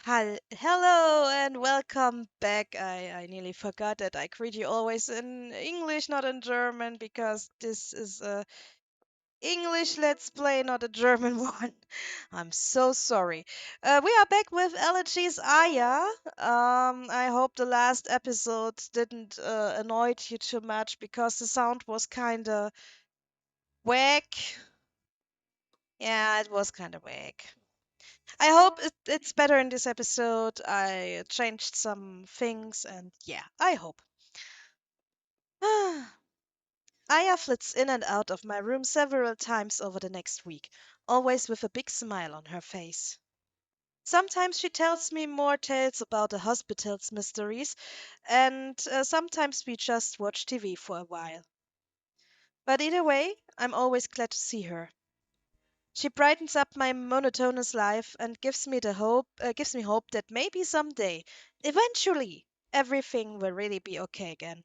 Hello and welcome back. I nearly forgot that I greet you always in English, not in German, because this is a English Let's Play, not a German one. I'm so sorry. We are back with Elegies Aya. I hope the last episode didn't annoy you too much because the sound was kinda whack. Yeah, it was kinda whack. I hope it's better in this episode. I changed some things, and yeah, I hope. Aya flits in and out of my room several times over the next week, always with a big smile on her face. Sometimes she tells me more tales about the hospital's mysteries, and sometimes we just watch TV for a while. But either way, I'm always glad to see her. She brightens up my monotonous life and gives me hope that maybe someday, eventually, everything will really be okay again.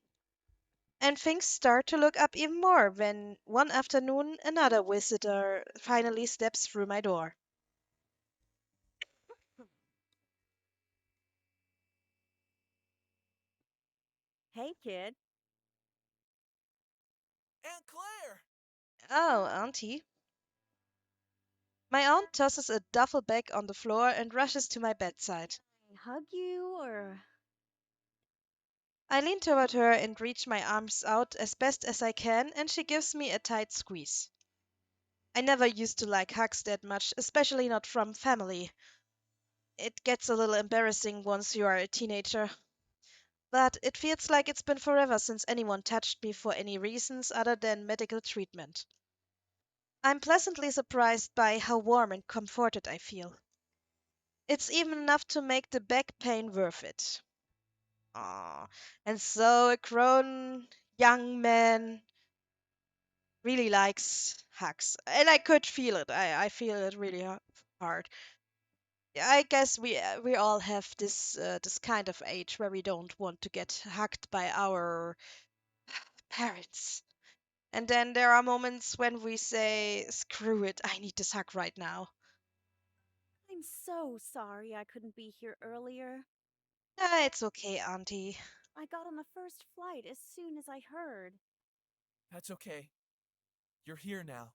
And things start to look up even more when one afternoon another visitor finally steps through my door. Hey, kid. Aunt Claire! Oh, Auntie. My aunt tosses a duffel bag on the floor and rushes to my bedside. Hug you or I lean toward her and reach my arms out as best as I can, and she gives me a tight squeeze. I never used to like hugs that much, especially not from family. It gets a little embarrassing once you are a teenager. But it feels like it's been forever since anyone touched me for any reasons other than medical treatment. I'm pleasantly surprised by how warm and comforted I feel. It's even enough to make the back pain worth it. Aww. And so a grown young man really likes hugs. And I could feel it. I feel it really hard. I guess we all have this kind of age where we don't want to get hugged by our parents. And then there are moments when we say, screw it, I need this hug right now. I'm so sorry I couldn't be here earlier. Ah, it's okay, Auntie. I got on the first flight as soon as I heard. That's okay. You're here now.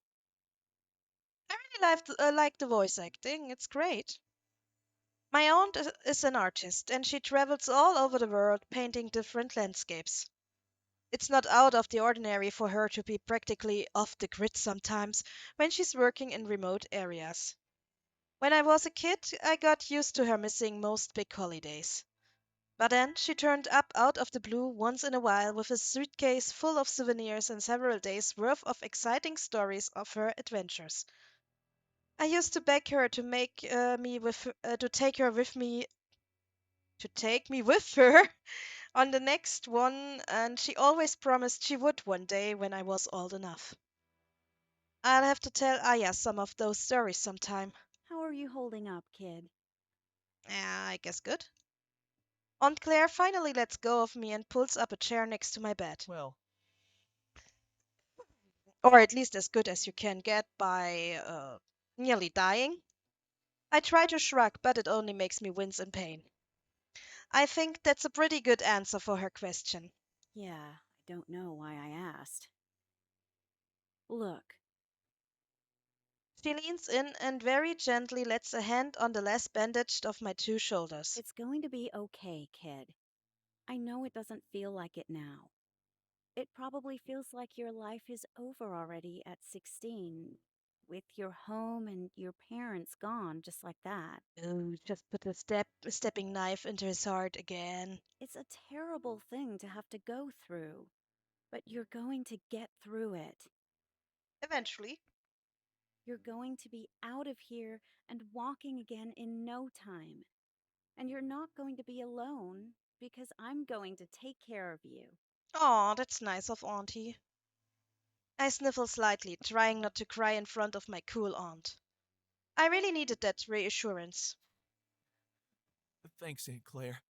I really like the voice acting, it's great. My aunt is an artist, and she travels all over the world painting different landscapes. It's not out of the ordinary for her to be practically off the grid sometimes when she's working in remote areas. When I was a kid, I got used to her missing most big holidays. But then she turned up out of the blue once in a while with a suitcase full of souvenirs and several days' worth of exciting stories of her adventures. I used to beg her to make me with to take her with me to take me with her on the next one, and she always promised she would one day when I was old enough. I'll have to tell Aya some of those stories sometime. How are you holding up, kid? Yeah, I guess good. Aunt Claire finally lets go of me and pulls up a chair next to my bed. Well, Or at least as good as you can get by nearly dying. I try to shrug, but it only makes me wince in pain. I think that's a pretty good answer for her question. Yeah, I don't know why I asked. Look, She leans in and very gently lets a hand on the less bandaged of my two shoulders. it's going to be okay, kid. I know it doesn't feel like it now. It probably feels like your life is over already at 16, with your home and your parents gone just like that. Oh, just put a stepping knife into his heart again. It's a terrible thing to have to go through, but you're going to get through it. Eventually. You're going to be out of here and walking again in no time. And you're not going to be alone because I'm going to take care of you. Aw, that's nice of Auntie. I sniffle slightly, trying not to cry in front of my cool aunt. I really needed that reassurance. thanks, Aunt Claire.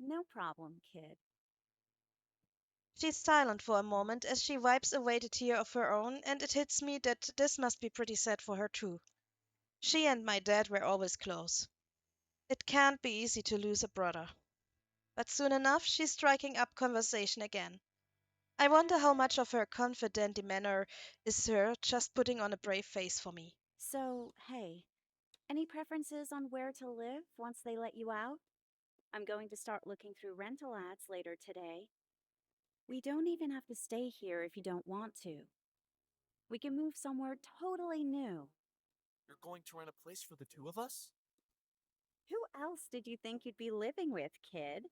No problem, kid. She's silent for a moment as she wipes away the tear of her own, and it hits me that this must be pretty sad for her too. She and my dad were always close. It can't be easy to lose a brother. But soon enough, she's striking up conversation again. I wonder how much of her confident demeanor is her just putting on a brave face for me. So, hey, any preferences on where to live once they let you out? I'm going to start looking through rental ads later today. We don't even have to stay here if you don't want to. We can move somewhere totally new. You're going to rent a place for the two of us? Who else did you think you'd be living with, kid?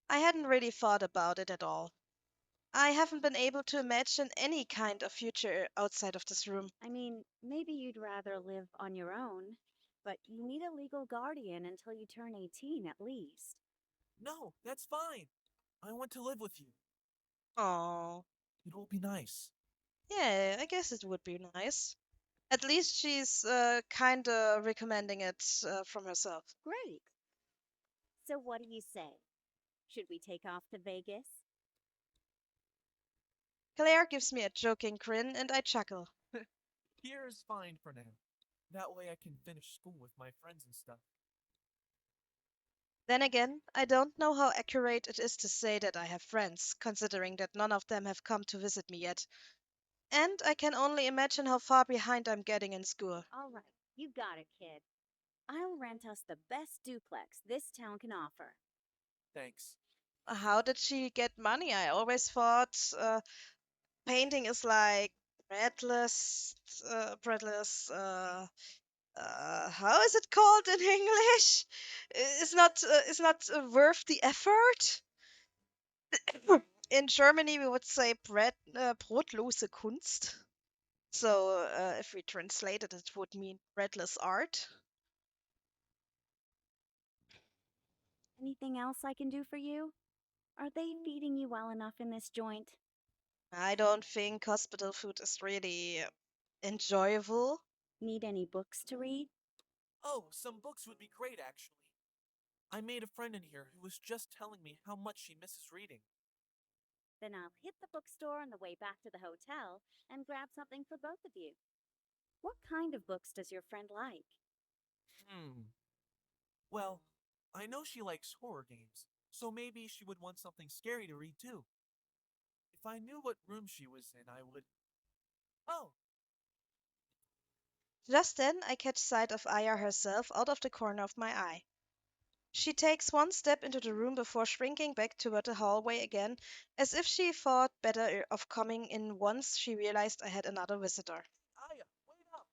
I hadn't really thought about it at all. I haven't been able to imagine any kind of future outside of this room. I mean, maybe you'd rather live on your own, but you need a legal guardian until you turn 18 at least. No, that's fine. I want to live with you. Oh, It will be nice. yeah, I guess it would be nice. At least she's kinda recommending it from herself. Great. So, what do you say? Should we take off to Vegas? Claire gives me a joking grin and I chuckle. Here is fine for now. That way I can finish school with my friends and stuff. Then again, I don't know how accurate it is to say that I have friends, considering that none of them have come to visit me yet. And I can only imagine how far behind I'm getting in school. All right, you got it, kid. I'll rent us the best duplex this town can offer. Thanks. How did she get money? I always thought painting is like breadless, how is it called in English? It's not worth the effort. In Germany, we would say brotlose Kunst. So if we translate it, it would mean breadless art. Anything else I can do for you? Are they feeding you well enough in this joint? I don't think hospital food is really enjoyable. Need any books to read? Oh, some books would be great actually. I made a friend in here who was just telling me how much she misses reading. Then I'll hit the bookstore on the way back to the hotel and grab something for both of you. What kind of books does your friend like? Hmm. Well, I know she likes horror games, so maybe she would want something scary to read too. If I knew what room she was in, I would. Oh, Just then, I catch sight of Aya herself out of the corner of my eye. She takes one step into the room before shrinking back toward the hallway again, as if she thought better of coming in once she realized I had another visitor. Aya, wait up!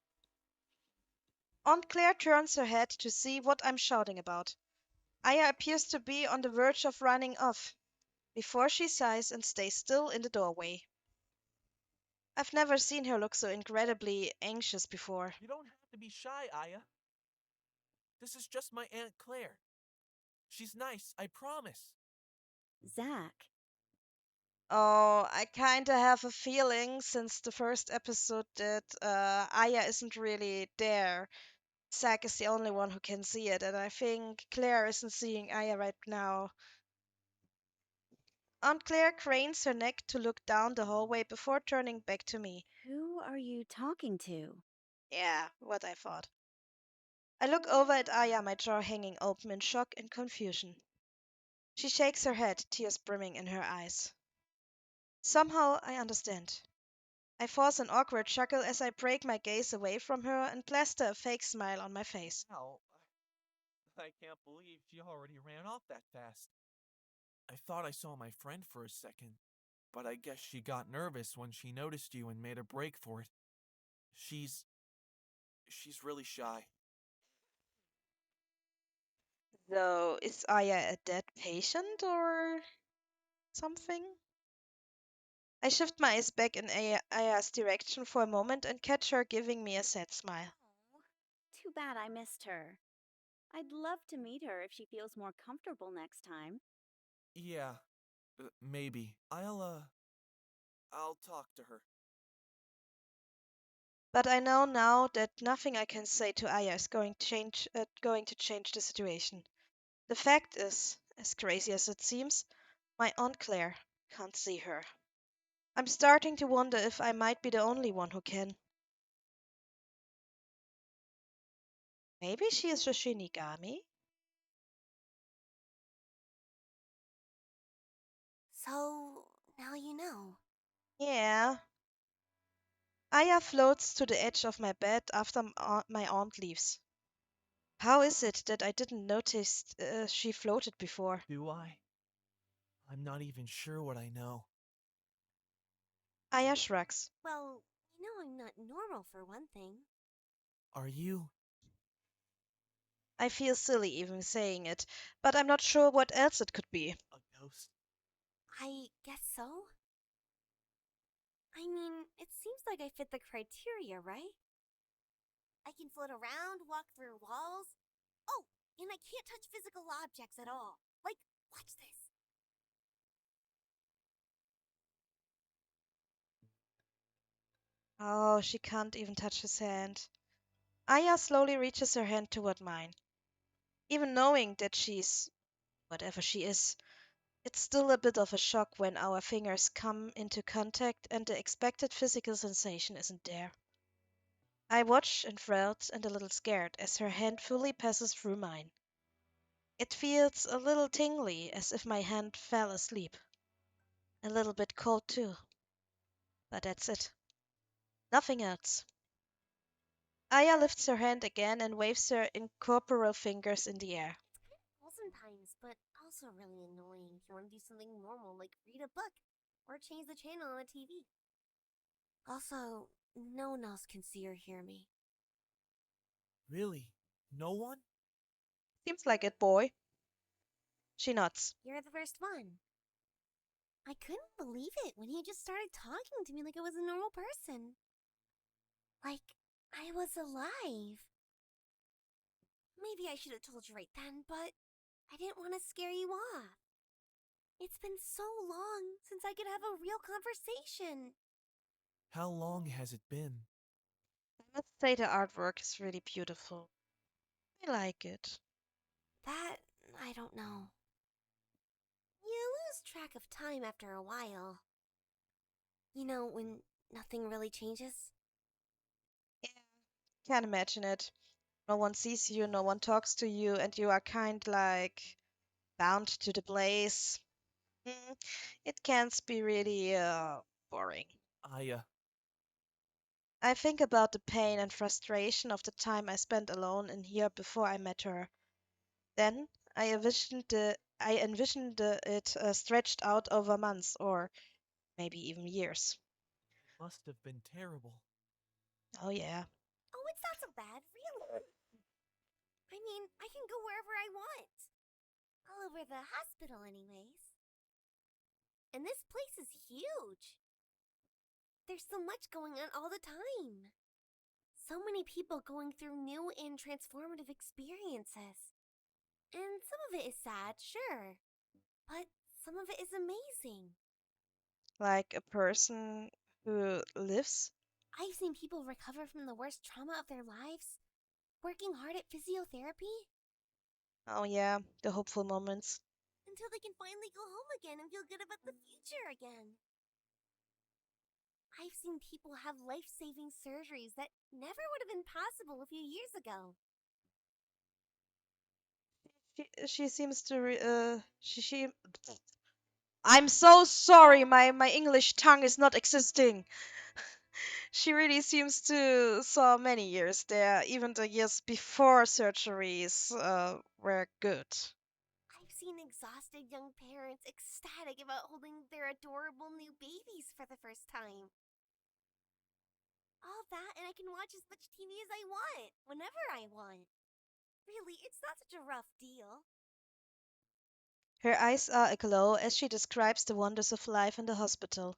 Aunt Claire turns her head to see what I'm shouting about. Aya appears to be on the verge of running off, before she sighs and stays still in the doorway. I've never seen her look so incredibly anxious before. You don't have to be shy, Aya. This is just my Aunt Claire. She's nice, I promise. Zach. Oh, I kinda have a feeling since the first episode that Aya isn't really there. Zack is the only one who can see it, and I think Claire isn't seeing Aya right now. Aunt Claire cranes her neck to look down the hallway before turning back to me. Who are you talking to? Yeah, what I thought. I look over at Aya, my jaw hanging open in shock and confusion. She shakes her head, tears brimming in her eyes. Somehow I understand. I force an awkward chuckle as I break my gaze away from her and plaster a fake smile on my face. Wow, I can't believe she already ran off that fast. I thought I saw my friend for a second, but I guess she got nervous when she noticed you and made a break for it. She's. She's really shy. So, is Aya a dead patient or something? I shift my eyes back in Aya's direction for a moment and catch her giving me a sad smile. Oh, too bad I missed her. I'd love to meet her if she feels more comfortable next time. Yeah, maybe. I'll talk to her. But I know now that nothing I can say to Aya is going to change the situation. The fact is, as crazy as it seems, my Aunt Claire can't see her. I'm starting to wonder if I might be the only one who can. Maybe she is a Shinigami? So, now you know. Yeah. Aya floats to the edge of my bed after my aunt leaves. How is it that I didn't notice she floated before? Do I? I'm not even sure what I know. Aya shrugs. Well, you know I'm not normal for one thing. Are you? I feel silly even saying it, but I'm not sure what else it could be. A ghost? I guess so. I mean, it seems like I fit the criteria, right? I can float around, walk through walls. Oh, and I can't touch physical objects at all. Like, watch this. Oh, she can't even touch his hand. Aya slowly reaches her hand toward mine. Even knowing that she's whatever she is, it's still a bit of a shock when our fingers come into contact and the expected physical sensation isn't there. I watch enthralled and a little scared as her hand fully passes through mine. It feels a little tingly, as if my hand fell asleep. A little bit cold too, but that's it. Nothing else. Aya lifts her hand again and waves her incorporeal fingers in the air. Well, sometimes, but also really annoying if you want to do something normal like read a book or change the channel on the TV. Also, no one else can see or hear me. Really? No one? Seems like it, boy. She nods. You're the first one. I couldn't believe it when he just started talking to me like I was a normal person. Like, I was alive. Maybe I should have told you right then, but I didn't want to scare you off. It's been so long since I could have a real conversation. How long has it been? I must say the artwork is really beautiful. I like it. That, I don't know. You lose track of time after a while. You know, when nothing really changes? Yeah, can't imagine it. No one sees you, no one talks to you, and you are kind like bound to the place. Mm, it can be really boring. Aya. I think about the pain and frustration of the time I spent alone in here before I met her. Then I envisioned it stretched out over months or maybe even years. It must have been terrible. Oh yeah. Oh, it's not so bad, really. I mean, I can go wherever I want. All over the hospital, anyways. And this place is huge. There's so much going on all the time. So many people going through new and transformative experiences. And some of it is sad, sure, but some of it is amazing. Like a person who lives. I've seen people recover from the worst trauma of their lives, working hard at physiotherapy, Oh yeah, the hopeful moments. until they can finally go home again and feel good about the future again. I've seen people have life saving surgeries that never would have been possible a few years ago. She seems to she I'm so sorry, my English tongue is not existing. She really seems to saw many years there, even the years before surgeries were good. I've seen exhausted young parents ecstatic about holding their adorable new babies for the first time. All that, and I can watch as much TV as I want, whenever I want. Really, it's not such a rough deal. Her eyes are aglow as she describes the wonders of life in the hospital.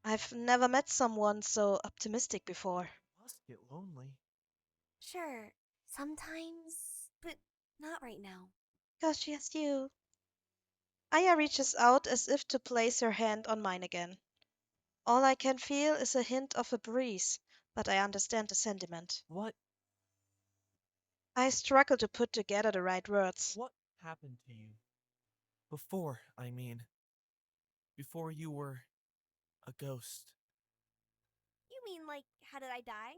I've never met someone so optimistic before. Must get lonely. Sure, sometimes, but not right now. Because she has you. Aya reaches out as if to place her hand on mine again. All I can feel is a hint of a breeze, but I understand the sentiment. What? I struggle to put together the right words. What happened to you? Before, I mean. Before you were a ghost. You mean, like, how did I die?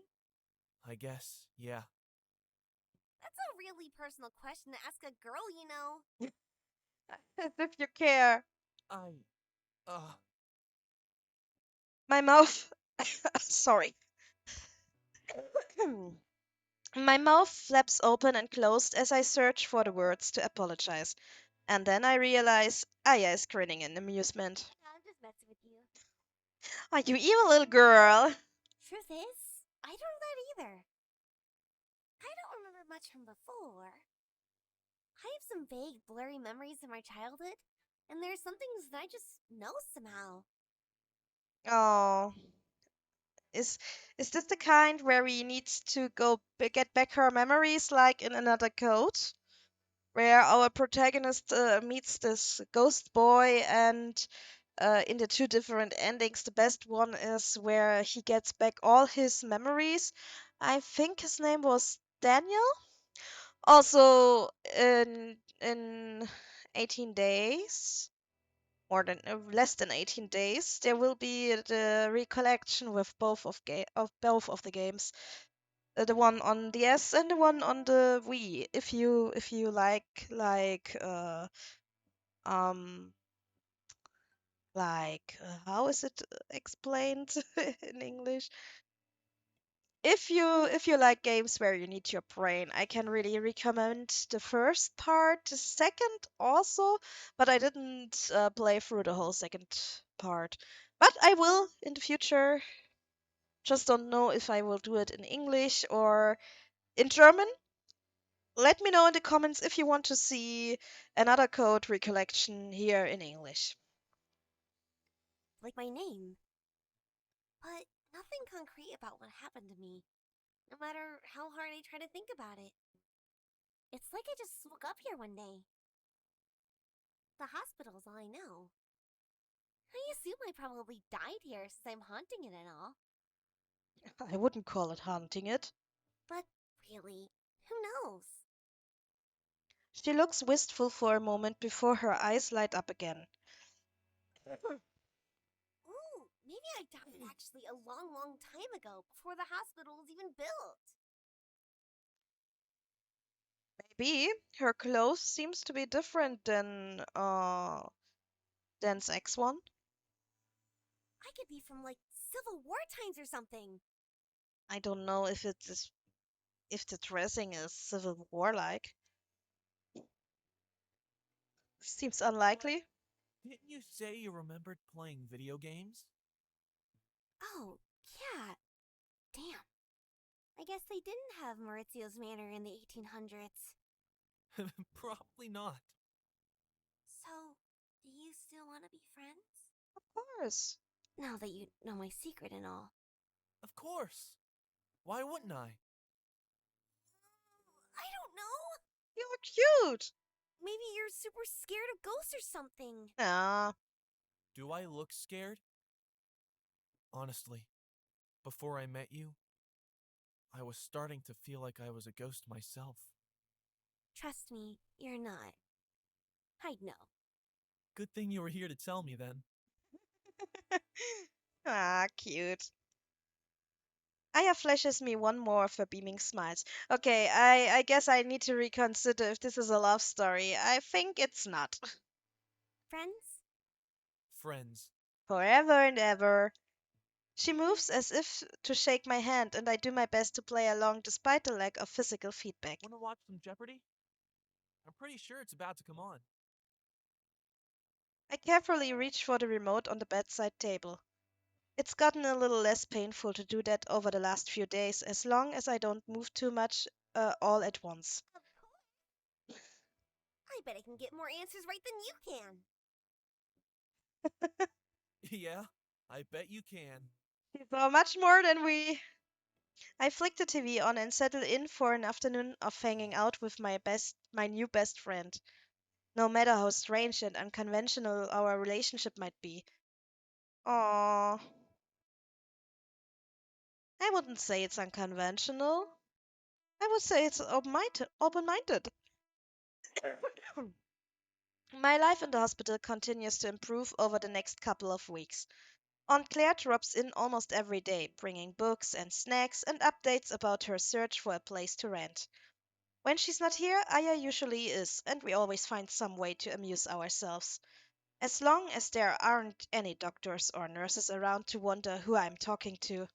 I guess, yeah. That's a really personal question to ask a girl, you know. As if you care. I, uh, My mouth. Sorry. My mouth flaps open and closed as I search for the words to apologize. And then I realize Aya is grinning in amusement. I'm just messing with you. Are you evil little girl? Truth is, I don't know that either. I don't remember much from before. I have some vague, blurry memories of my childhood, and there's some things that I just know somehow. Oh, is is this the kind where we need to get back her memories like in another code? Where our protagonist meets this ghost boy and in the two different endings, the best one is where he gets back all his memories. I think his name was Daniel. Also, in 18 days, more than less than 18 days, there will be the recollection with both of the games. The one on the S and the one on the Wii. If you um how is it explained in English? If you like games where you need your brain, I can really recommend the first part, the second also, but I didn't play through the whole second part. But I will in the future. Just don't know if I will do it in English or in German. Let me know in the comments if you want to see another code recollection here in English. Like my name. But nothing concrete about what happened to me, no matter how hard I try to think about it. It's like I just woke up here one day. The hospital's all I know. I assume I probably died here since I'm haunting it and all. I wouldn't call it hunting it. But really, who knows? She looks wistful for a moment before her eyes light up again. Ooh, maybe I died actually a long, long time ago before the hospital was even built. Maybe her clothes seems to be different than Dan's ex one. I could be from like Civil War times or something. I don't know if the dressing is Civil War like. Seems but unlikely. didn't you say you remembered playing video games? Oh, yeah. Damn. I guess they didn't have Maurizio's Manor in the 1800s. Probably not. So, do you still want to be friends? Of course. Now that you know my secret and all. Of course. Why wouldn't I? I don't know. You're cute. Maybe you're super scared of ghosts or something. Ah, Do I look scared? Honestly, before I met you, I was starting to feel like I was a ghost myself. Trust me, you're not. I know. Good thing you were here to tell me then. cute. Aya flashes me one more of her beaming smiles. Okay, I guess I need to reconsider if this is a love story. I think it's not. Friends? Friends. Forever and ever. She moves as if to shake my hand, and I do my best to play along despite the lack of physical feedback. Wanna watch some Jeopardy? I'm pretty sure it's about to come on. I carefully reach for the remote on the bedside table. It's gotten a little less painful to do that over the last few days, as long as I don't move too much all at once. Of course. I bet I can get more answers right than you can. Yeah, I bet you can. So much more than we. I flick the TV on and settle in for an afternoon of hanging out with my new best friend. No matter how strange and unconventional our relationship might be. Aww. I wouldn't say it's unconventional. I would say it's open-minded. My life in the hospital continues to improve over the next couple of weeks. Aunt Claire drops in almost every day, bringing books and snacks and updates about her search for a place to rent. When she's not here, Aya usually is, and we always find some way to amuse ourselves. As long as there aren't any doctors or nurses around to wonder who I'm talking to.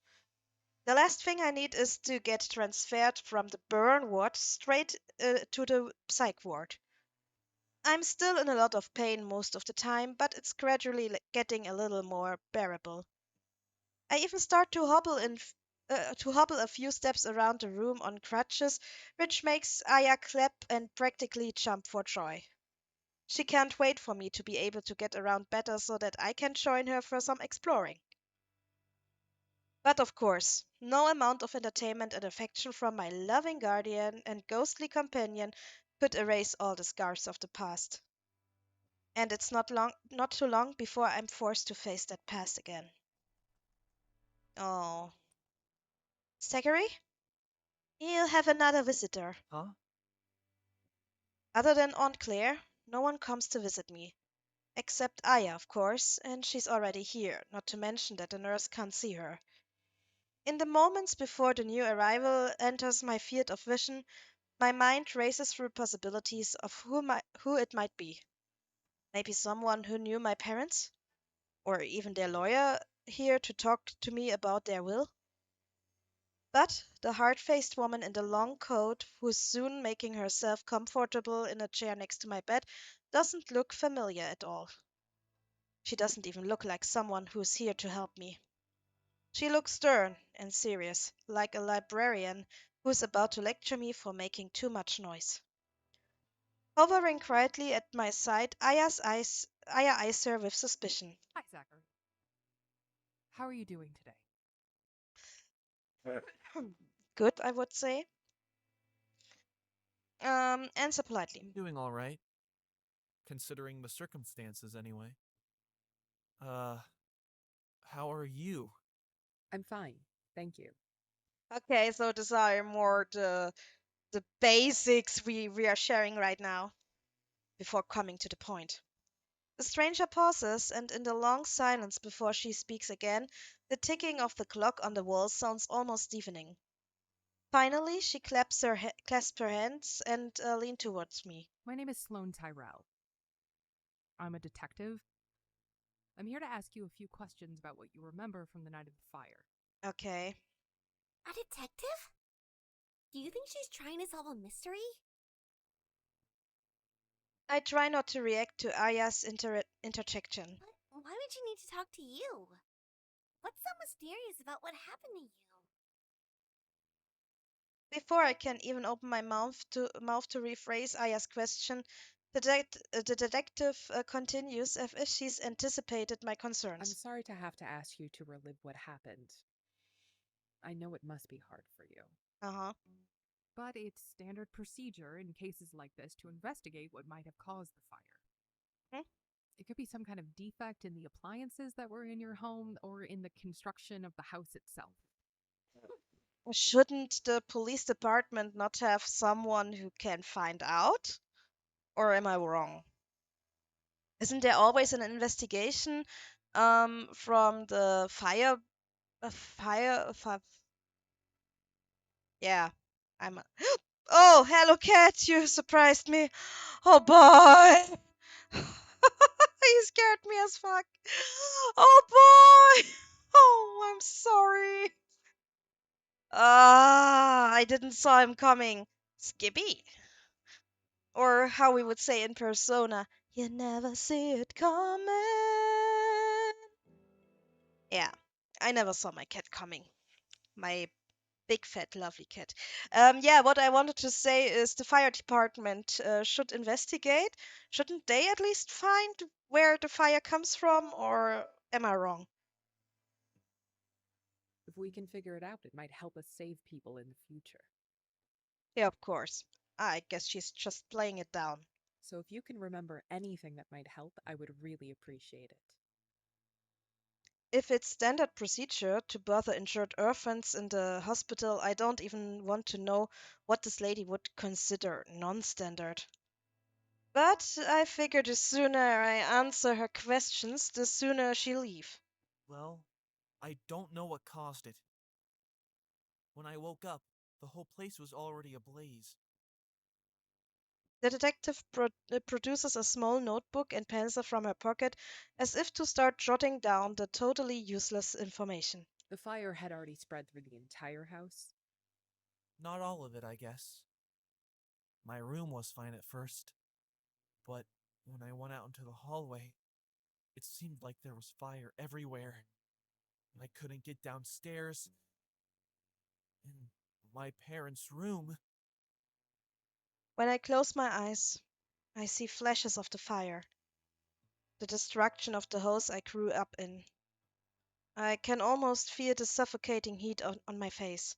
The last thing I need is to get transferred from the burn ward straight to the psych ward. I'm still in a lot of pain most of the time, but it's gradually getting a little more bearable. I even start to hobble a few steps around the room on crutches, which makes Aya clap and practically jump for joy. She can't wait for me to be able to get around better so that I can join her for some exploring. But of course, no amount of entertainment and affection from my loving guardian and ghostly companion could erase all the scars of the past. And it's not too long before I'm forced to face that past again. Oh, Zachary, you'll have another visitor. Huh? Other than Aunt Claire, no one comes to visit me. Except Aya, of course, and she's already here, not to mention that the nurse can't see her. In the moments before the new arrival enters my field of vision, my mind races through possibilities of who it might be. Maybe someone who knew my parents? Or even their lawyer here to talk to me about their will? But the hard faced woman in the long coat, who's soon making herself comfortable in a chair next to my bed, doesn't look familiar at all. She doesn't even look like someone who's here to help me. She looks stern and serious, like a librarian who's about to lecture me for making too much noise. Hovering quietly at my side, Aya eyes her with suspicion. Hi, Zachary. How are you doing today? Good, I would say. Answer politely. I'm doing all right, considering the circumstances anyway. Uh, how are you? I'm fine, thank you. Okay, so these are more the basics we are sharing right now before coming to the point. The stranger pauses, and in the long silence before she speaks again, the ticking of the clock on the wall sounds almost deafening. Finally, she clasps her hands and leans towards me. My name is Sloane Tyrell. I'm a detective. I'm here to ask you a few questions about what you remember from the night of the fire. Okay. A detective? Do you think she's trying to solve a mystery? I try not to react to Aya's interjection. But why would she need to talk to you? What's so mysterious about what happened to you? Before I can even open my mouth to rephrase Aya's question, the detective continues as if she's anticipated my I'm concerns. sorry to have to ask you to relive what happened. I know it must be hard for you. Uh-huh. But it's standard procedure in cases like this to investigate what might have caused the fire. Hmm? It could be some kind of defect in the appliances that were in your home or in the construction of the house itself. Shouldn't the police department not have someone who can find out? Or am I wrong? Isn't there always an investigation from the fire? Yeah, I'm. Oh, hello, cat! You surprised me. Oh boy, you scared me as fuck. Oh boy. Oh, I'm sorry. Ah, I didn't saw him coming. Skippy, or how we would say in persona, you never see it coming. Yeah, I never saw my cat coming. My big fat lovely cat. Yeah, what I wanted to say is the fire department should investigate. Shouldn't they at least find where the fire comes from, or am I wrong? If we can figure it out, it might help us save people in the future. Yeah, of course. I guess she's just playing it down. So if you can remember anything that might help, I would really appreciate it. If it's standard procedure to bother injured orphans in the hospital, I don't even want to know what this lady would consider non-standard. But I figure the sooner I answer her questions, the sooner she'll leave. Well, I don't know what caused it. When I woke up, the whole place was already ablaze. The detective produces a small notebook and pencil from her pocket as if to start jotting down the totally useless information. The fire had already spread through the entire house. Not all of it, I guess. My room was fine at first, but when I went out into the hallway, it seemed like there was fire everywhere. I couldn't get downstairs. In my parents' room, When I close my eyes, I see flashes of the fire, the destruction of the house I grew up in. I can almost feel the suffocating heat on my face.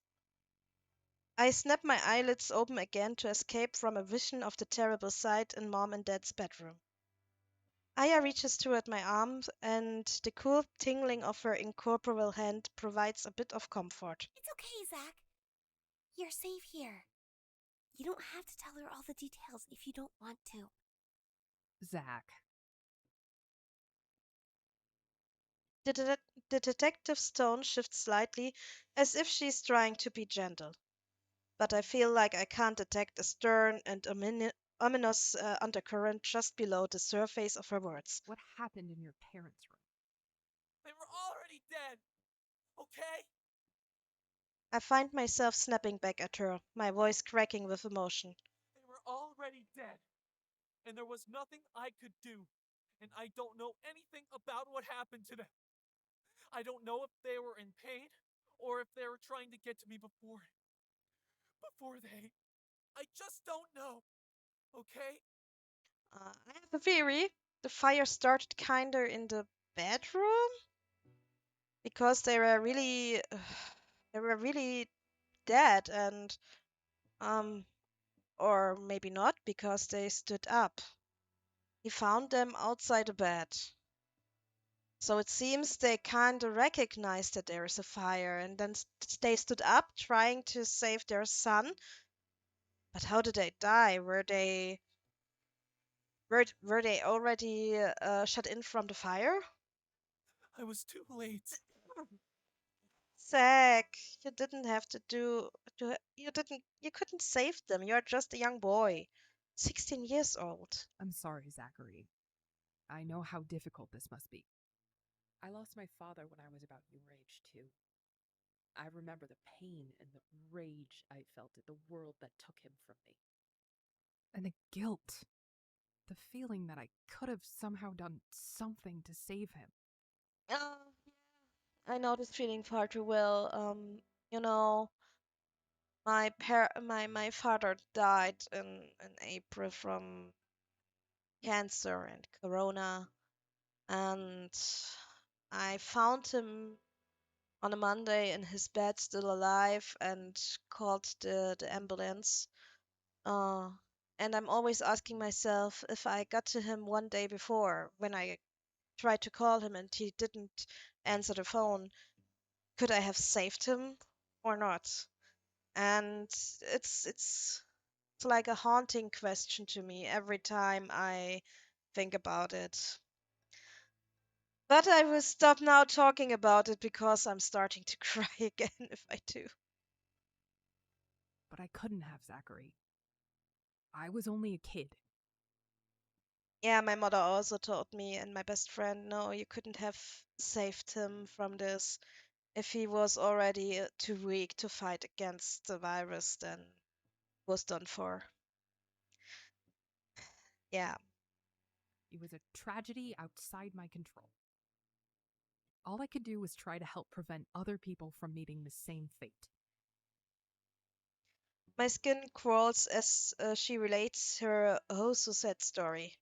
I snap my eyelids open again to escape from a vision of the terrible sight in Mom and Dad's bedroom. Aya reaches toward my arm, and the cool tingling of her incorporeal hand provides a bit of comfort. It's okay, Zach. You're safe here. You don't have to tell her all the details if you don't want to. Zach. The detective's tone shifts slightly, as if she's trying to be gentle, but I feel like I can't detect a stern and ominous undercurrent just below the surface of her words. What happened in your parents' room? they were already dead, okay? I find myself snapping back at her, my voice cracking with emotion. They were already dead, and there was nothing I could do. And I don't know anything about what happened to them. I don't know if they were in pain or if they were trying to get to me before they. I just don't know, okay? I have a theory. The fire started kinda in the bedroom because they were really dead, and um, or maybe not because they stood up. He found them outside the bed. So it seems they kind of recognized that there is a fire, and then they stood up trying to save their son. But how did they die? Were they already shut in from the fire? I was too late. Zack, you didn't have you couldn't save them. You're just a young boy, 16 years old. I'm sorry, Zachary. I know how difficult this must be. I lost my father when I was about your age, too. I remember the pain and the rage I felt at the world that took him from me. And the guilt. The feeling that I could have somehow done something to save him. Uh, I know this feeling far too well. You know, my father died in April from cancer and corona, and I found him on a Monday in his bed, still alive, and called the ambulance. Uh, and I'm always asking myself if I got to him one day before when I tried to call him and he didn't answer the phone, could I have saved him or not? And it's like a haunting question to me every time I think about it. But I will stop now talking about it because I'm starting to cry again if I do. But I couldn't have, Zachary. I was only a kid. Yeah, my mother also told me and my best friend, no, you couldn't have saved him from this. If he was already too weak to fight against the virus, then was done for. Yeah, It was a tragedy outside my control. All I could do was try to help prevent other people from meeting the same fate. my skin crawls as she relates her sad story.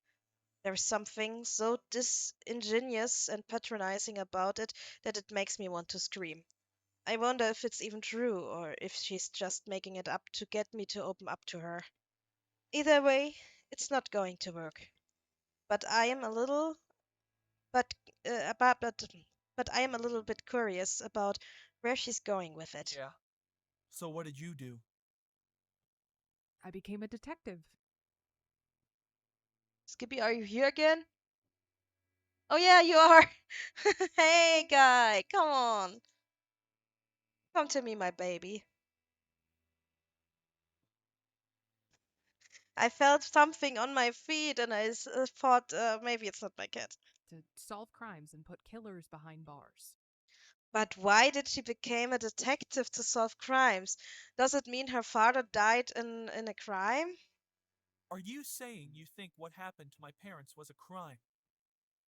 There's something so disingenuous and patronizing about it that it makes me want to scream. I wonder if it's even true or if she's just making it up to get me to open up to her. Either way, it's not going to work. But I am a little, but, uh, but, but, but I am a little bit curious about where she's going with it. Yeah. So what did you do? I became a detective. Skippy, are you here again? Oh yeah, you are. Hey, guy, come on, come to me, my baby. I felt something on my feet and thought maybe it's not my cat. To solve crimes and put killers behind bars. But why did she become a detective to solve crimes? Does it mean her father died in a crime? Are you saying you think what happened to my parents was a crime?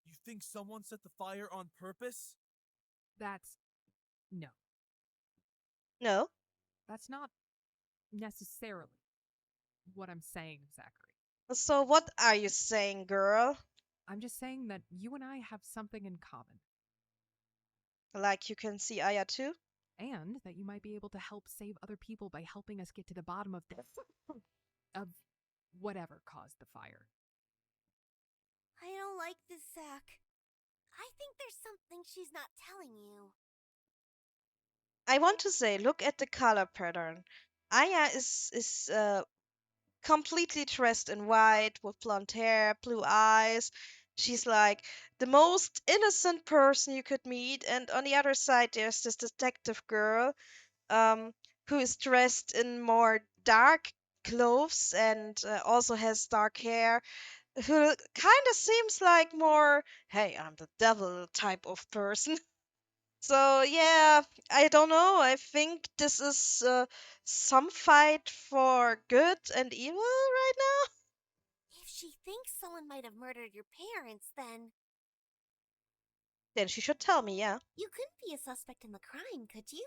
You think someone set the fire on purpose? That's. No. No. That's not necessarily what I'm saying, Zachary. So what are you saying, girl? I'm just saying that you and I have something in common, Like you can see Aya too? and that you might be able to help save other people by helping us get to the bottom of this. Of whatever caused the fire. I don't like this, Zach. I think there's something she's not telling you. I want to say, look at the color pattern. Aya is completely dressed in white with blonde hair, blue eyes. She's like the most innocent person you could meet. And on the other side, there's this detective girl, um, who is dressed in more dark clothes and also has dark hair, who kind of seems like more, hey, I'm the devil type of person. So yeah, I don't know. I think this is some fight for good and evil right now. If she thinks someone might have murdered your parents, then Then she should tell me, yeah. you couldn't be a suspect in the crime, could you?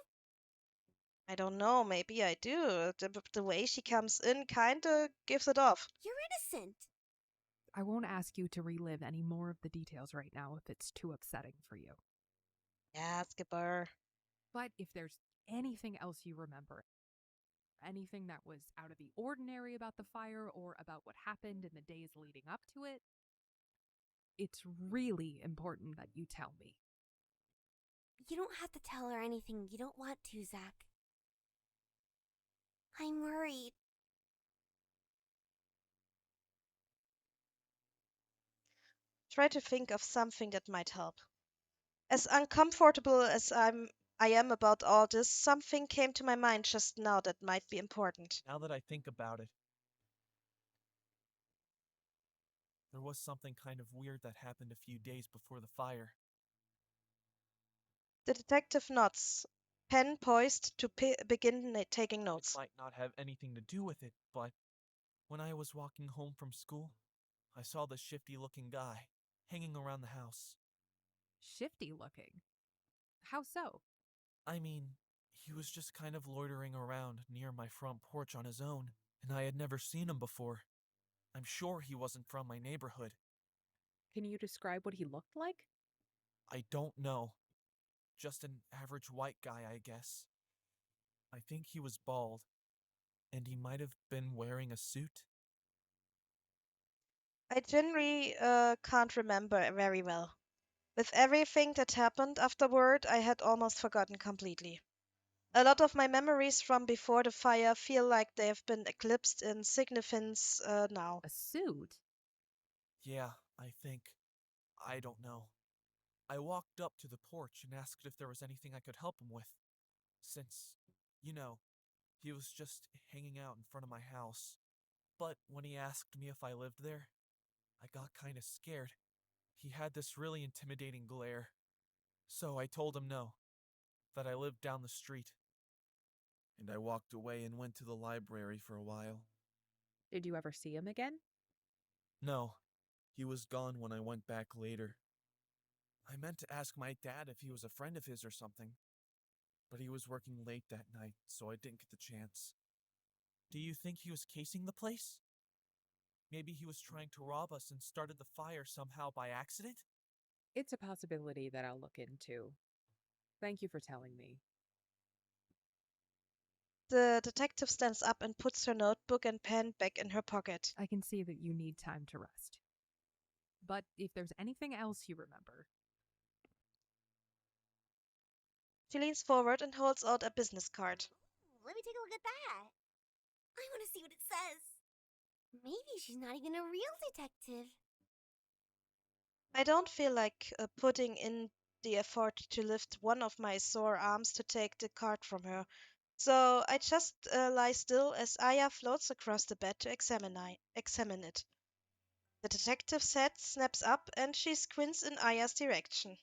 I don't know. Maybe I do. The way she comes in kind of gives it off. You're innocent. I won't ask you to relive any more of the details right now if it's too upsetting for you. Yeah, Skipper. But if there's anything else you remember, anything that was out of the ordinary about the fire or about what happened in the days leading up to it, it's really important that you tell me. You don't have to tell her anything you don't want to, Zach. I'm worried. Try to think of something that might help. As uncomfortable as I am about all this, something came to my mind just now that might be important. Now that I think about it, there was something kind of weird that happened a few days before the fire. The detective nods, pen poised to begin taking It notes. might not have anything to do with it, but when I was walking home from school, I saw this shifty looking guy hanging around the house. Shifty looking. How so? I mean, he was just kind of loitering around near my front porch on his own, and I had never seen him before. I'm sure he wasn't from my neighborhood. Can you describe what he looked like? I don't know. Just an average white guy, I guess. I think he was bald, and he might have been wearing a suit. I generally can't remember very well. With everything that happened afterward, I had almost forgotten completely. A lot of my memories from before the fire feel like they have been eclipsed in significance now. A suit? Yeah, I think. I don't know. I walked up to the porch and asked if there was anything I could help him with, since, you know, he was just hanging out in front of my house. But when he asked me if I lived there, I got kinda scared. He had this really intimidating glare. So I told him no, that I lived down the street. And I walked away and went to the library for a while. Did you ever see him again? No, he was gone when I went back later. I meant to ask my dad if he was a friend of his or something, but he was working late that night, so I didn't get the chance. Do you think he was casing the place? Maybe he was trying to rob us and started the fire somehow by accident? It's a possibility that I'll look into. Thank you for telling me. The detective stands up and puts her notebook and pen back in her pocket. I can see that you need time to rest. But if there's anything else you remember, She leans forward and holds out a business card. Ooh, let me take a look at that. I want to see what it says. Maybe she's not even a real detective. I don't feel like putting in the effort to lift one of my sore arms to take the card from her. So I just lie still as Aya floats across the bed to examine it. The detective's head snaps up and she squints in Aya's direction.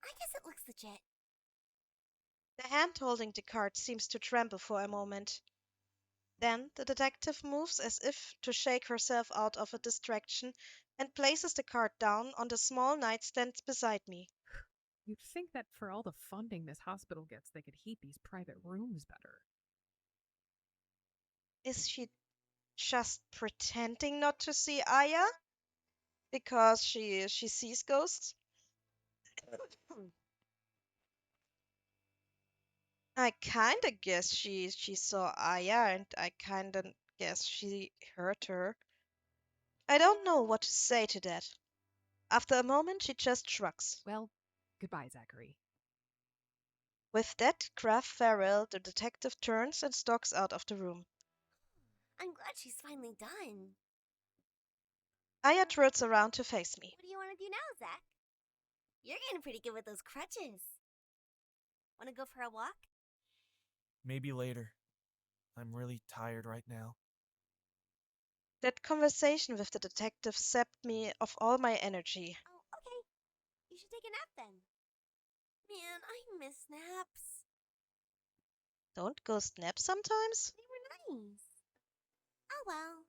I guess it looks legit. The hand holding the card seems to tremble for a moment. Then the detective moves as if to shake herself out of a distraction and places the card down on the small nightstand beside me. You'd think that for all the funding this hospital gets, they could heat these private rooms better. Is she just pretending not to see Aya because she sees ghosts? I kinda guess she saw Aya, and I kinda guess she heard her. I don't know what to say to that. After a moment, she just shrugs. Well, goodbye, Zachary. With that gruff farewell, the detective turns and stalks out of the room. I'm glad she's finally done. Aya twirls around to face me. What do you want to do now, Zach? You're getting pretty good with those crutches. Want to go for a walk? Maybe later. I'm really tired right now. That conversation with the detective sapped me of all my energy. Oh, okay. You should take a nap then. Man, I miss naps. Don't ghosts nap sometimes? They were nice. Oh well.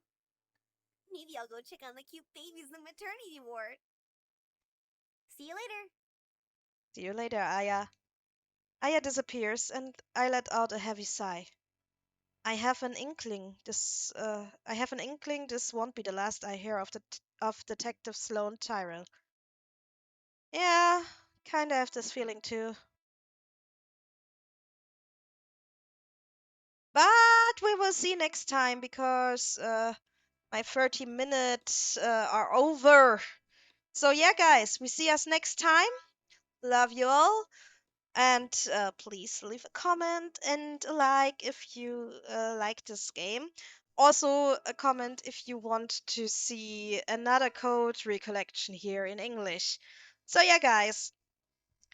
Maybe I'll go check on the cute babies in the maternity ward. See you later. See you later, Aya. Aya disappears, and I let out a heavy sigh. I have an inkling this won't be the last I hear of of Detective Sloane Tyrell. Yeah, kinda have this feeling too. But we will see next time because my 30 minutes are over. So yeah, guys, we see us next time. Love you all. And please leave a comment and a like if you like this game. Also, a comment if you want to see another code recollection here in English. So, yeah, guys,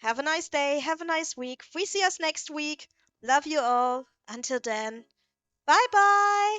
have a nice day, have a nice week. We see us next week. Love you all. Until then, bye bye.